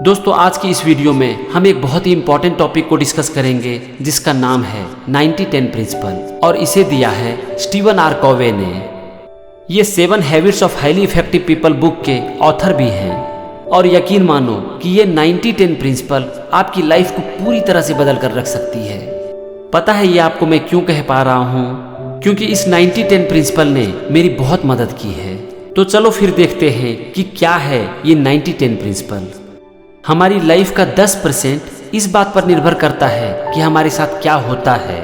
दोस्तों आज की इस वीडियो में हम एक बहुत ही इंपॉर्टेंट टॉपिक को डिस्कस करेंगे जिसका नाम है 90-10 प्रिंसिपल और इसे दिया है स्टीवन आर कॉवे ने। ये 7 habits of highly effective people book के ऑथर भी हैं और यकीन मानो कि ये 90-10 प्रिंसिपल आपकी लाइफ को पूरी तरह से बदल कर रख सकती है। पता है ये आपको मैं क्यों कह पा रहा हूँ? क्योंकि इस 90-10 प्रिंसिपल ने मेरी बहुत मदद की है। तो चलो फिर देखते हैं कि क्या है ये 90-10 प्रिंसिपल। हमारी लाइफ का 10% इस बात पर निर्भर करता है कि हमारे साथ क्या होता है,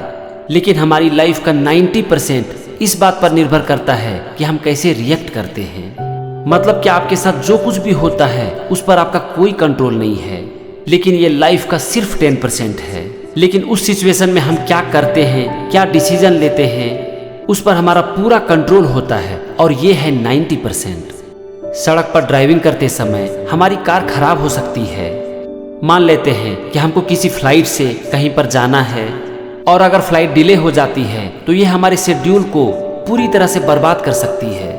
लेकिन हमारी लाइफ का 90% इस बात पर निर्भर करता है कि हम कैसे रिएक्ट करते हैं। मतलब कि आपके साथ जो कुछ भी होता है उस पर आपका कोई कंट्रोल नहीं है, लेकिन ये लाइफ का सिर्फ 10% है। लेकिन उस सिचुएशन में हम क्या करते हैं, क्या डिसीजन लेते हैं, उस पर हमारा पूरा कंट्रोल होता है और ये है 90%। सड़क पर ड्राइविंग करते समय हमारी कार खराब हो सकती है। मान लेते हैं कि हमको किसी फ्लाइट से कहीं पर जाना है और अगर फ्लाइट डिले हो जाती है तो ये हमारे शेड्यूल को पूरी तरह से बर्बाद कर सकती है।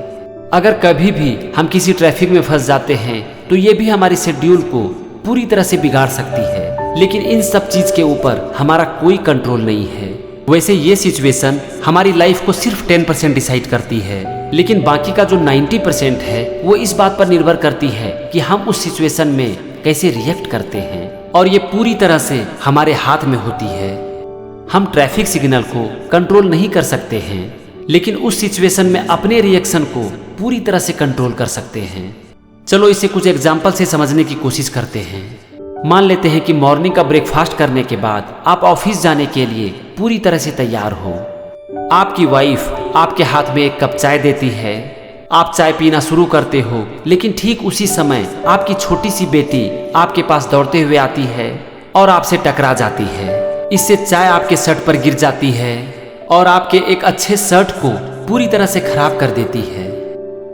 अगर कभी भी हम किसी ट्रैफिक में फंस जाते हैं तो ये भी हमारे शेड्यूल को पूरी तरह से बिगाड़ सकती है। लेकिन इन सब चीज के ऊपर हमारा कोई कंट्रोल नहीं है। वैसे ये सिचुएशन हमारी लाइफ को सिर्फ 10% डिसाइड करती है, लेकिन बाकी का जो 90% है वो इस बात पर निर्भर करती है कि हम उस सिचुएशन में कैसे रिएक्ट करते हैं और ये पूरी तरह से हमारे हाथ में होती है। हम ट्रैफिक सिग्नल को कंट्रोल नहीं कर सकते हैं, लेकिन उस सिचुएशन में अपने रिएक्शन को पूरी तरह से कंट्रोल कर सकते हैं। चलो इसे कुछ एग्जाम्पल से समझने की कोशिश करते हैं। मान लेते हैं कि मॉर्निंग का ब्रेकफास्ट करने के बाद आप ऑफिस जाने के लिए पूरी तरह से तैयार हो। आपकी वाइफ आपके हाथ में एक कप चाय देती है। आप चाय पीना शुरू करते हो, लेकिन ठीक उसी समय आपकी छोटी सी बेटी आपके पास दौड़ते हुए आती है और आपसे टकरा जाती है। इससे चाय आपके शर्ट पर गिर जाती है और आपके एक अच्छे शर्ट को पूरी तरह से खराब कर देती है।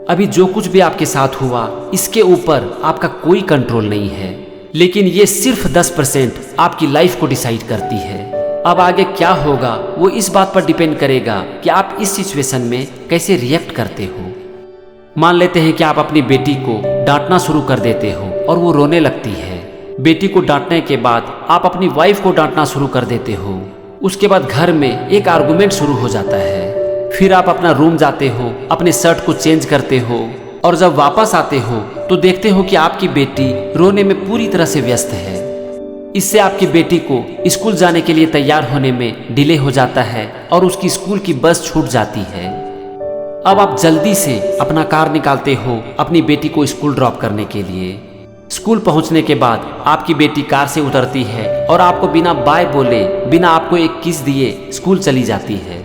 अभी जो कुछ भी आपके साथ हुआ इसके ऊपर आपका कोई कंट्रोल नहीं है, लेकिन ये सिर्फ 10% आपकी लाइफ को डिसाइड करती है। अब आगे क्या होगा वो इस बात पर डिपेंड करेगा कि आप इस सिचुएशन में कैसे रिएक्ट करते हो। मान लेते हैं कि आप अपनी बेटी को डांटना शुरू कर देते हो और वो रोने लगती है। बेटी को डांटने के बाद आप अपनी वाइफ को डांटना शुरू कर देते हो। उसके बाद घर में एक आर्गुमेंट शुरू हो जाता है। फिर आप अपना रूम जाते हो, अपने शर्ट को चेंज करते हो और जब वापस आते हो तो देखते हो कि आपकी बेटी रोने में पूरी तरह से व्यस्त है। इससे आपकी बेटी को स्कूल जाने के लिए तैयार होने में डिले हो जाता है और उसकी स्कूल की बस छूट जाती है। अब आप जल्दी से अपना कार निकालते हो अपनी बेटी को स्कूल ड्रॉप करने के लिए। स्कूल पहुंचने के बाद आपकी बेटी कार से उतरती है और आपको बिना बाय बोले, बिना आपको एक किस दिए स्कूल चली जाती है।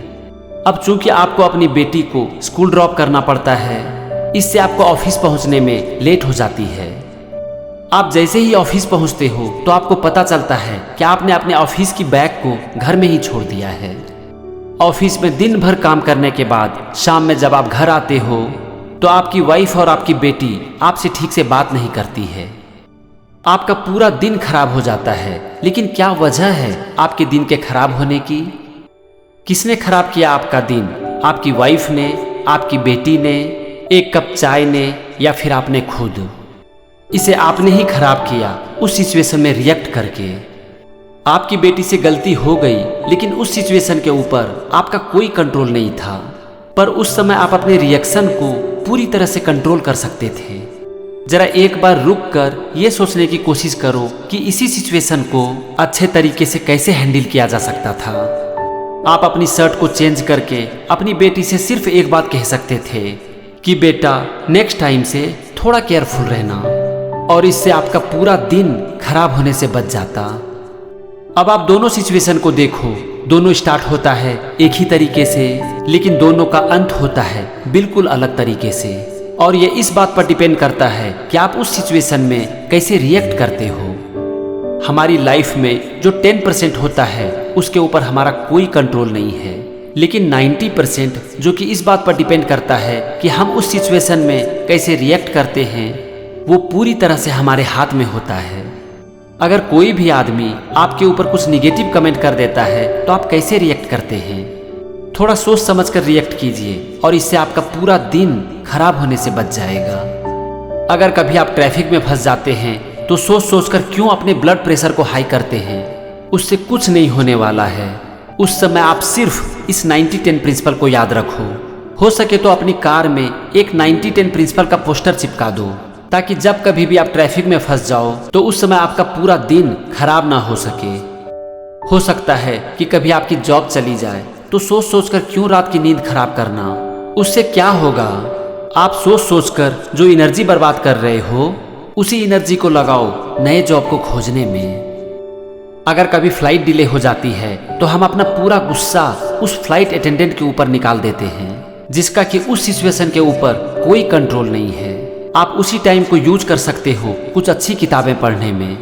अब चूंकि आपको अपनी बेटी को स्कूल ड्रॉप करना पड़ता है, इससे आपको ऑफिस पहुंचने में लेट हो जाती है। आप जैसे ही ऑफिस पहुंचते हो तो आपको पता चलता है कि आपने अपने ऑफिस की बैग को घर में ही छोड़ दिया है। ऑफिस में दिन भर काम करने के बाद शाम में जब आप घर आते हो तो आपकी वाइफ और आपकी बेटी आपसे ठीक से बात नहीं करती है। आपका पूरा दिन खराब हो जाता है। लेकिन क्या वजह है आपके दिन के खराब होने की? किसने खराब किया आपका दिन? आपकी वाइफ ने, आपकी बेटी ने, एक कप चाय ने, या फिर आपने खुद? इसे आपने ही खराब किया उस सिचुएशन में रिएक्ट करके। आपकी बेटी से गलती हो गई, लेकिन उस सिचुएशन के ऊपर आपका कोई कंट्रोल नहीं था। पर उस समय आप अपने रिएक्शन को पूरी तरह से कंट्रोल कर सकते थे। जरा एक बार रुक कर ये सोचने की कोशिश करो कि इसी सिचुएशन को अच्छे तरीके से कैसे हैंडल किया जा सकता था। आप अपनी शर्ट को चेंज करके अपनी बेटी से सिर्फ एक बात कह सकते थे कि बेटा नेक्स्ट टाइम से थोड़ा केयरफुल रहना, और इससे आपका पूरा दिन खराब होने से बच जाता। अब आप दोनों सिचुएशन को देखो। दोनों स्टार्ट होता है एक ही तरीके से, लेकिन दोनों का अंत होता है बिल्कुल अलग तरीके से। और ये इस बात पर डिपेंड करता है कि आप उस सिचुएशन में कैसे रिएक्ट करते हो। हमारी लाइफ में जो 10% होता है उसके ऊपर हमारा कोई कंट्रोल नहीं है, लेकिन 90% जो कि इस बात पर डिपेंड करता है कि हम उस सिचुएशन में कैसे रिएक्ट करते हैं, वो पूरी तरह से हमारे हाथ में होता है। अगर कोई भी आदमी आपके ऊपर कुछ निगेटिव कमेंट कर देता है तो आप कैसे रिएक्ट करते हैं? थोड़ा सोच समझ कर रिएक्ट कीजिए और इससे आपका पूरा दिन खराब होने से बच जाएगा। अगर कभी आप ट्रैफिक में फंस जाते हैं तो सोच सोच कर क्यों अपने ब्लड प्रेशर को हाई करते हैं? उससे कुछ नहीं होने वाला है। उस समय आप सिर्फ इस 90-10 प्रिंसिपल को याद रखो। हो सके तो अपनी कार में एक 90-10 प्रिंसिपल का पोस्टर चिपका दो, ताकि जब कभी भी आप ट्रैफिक में फंस जाओ तो उस समय आपका पूरा दिन खराब ना हो सके। हो सकता है कि कभी आपकी जॉब चली जाए, तो सोच सोच कर क्यों रात की नींद खराब करना? उससे क्या होगा? आप सोच सोच कर जो एनर्जी बर्बाद कर रहे हो, उसी एनर्जी को लगाओ नए जॉब को खोजने में। अगर कभी फ्लाइट डिले हो जाती है तो हम अपना पूरा गुस्सा उस फ्लाइट अटेंडेंट के ऊपर निकाल देते हैं, जिसका कि उस सिचुएशन के ऊपर कोई कंट्रोल नहीं है। आप उसी टाइम को यूज कर सकते हो कुछ अच्छी किताबें पढ़ने में।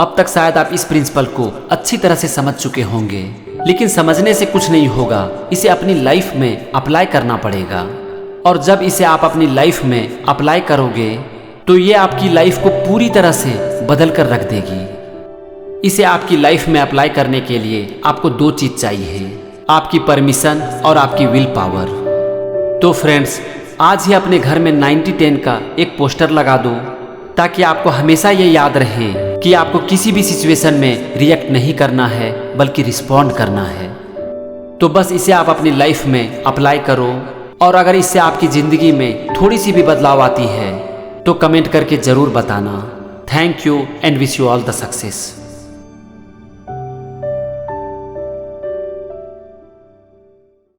अब तक शायद आप इस प्रिंसिपल को अच्छी तरह से समझ चुके होंगे, लेकिन समझने से कुछ नहीं होगा, इसे अपनी लाइफ में अप्लाई करना पड़ेगा। और जब इसे आप अपनी लाइफ में अप्लाई करोगे तो ये आपकी लाइफ को पूरी तरह से बदल कर रख देगी। इसे आपकी लाइफ में अप्लाई करने के लिए आपको 2 चीज़ चाहिए, आपकी परमिशन और आपकी विल पावर। तो फ्रेंड्स, आज ही अपने घर में 90-10 का एक पोस्टर लगा दो, ताकि आपको हमेशा ये याद रहे कि आपको किसी भी सिचुएशन में रिएक्ट नहीं करना है, बल्कि रिस्पॉन्ड करना है। तो बस इसे आप अपनी लाइफ में अप्लाई करो, और अगर इससे आपकी ज़िंदगी में थोड़ी सी भी बदलाव आती है तो कमेंट करके ज़रूर बताना। Thank you and wish you all the success.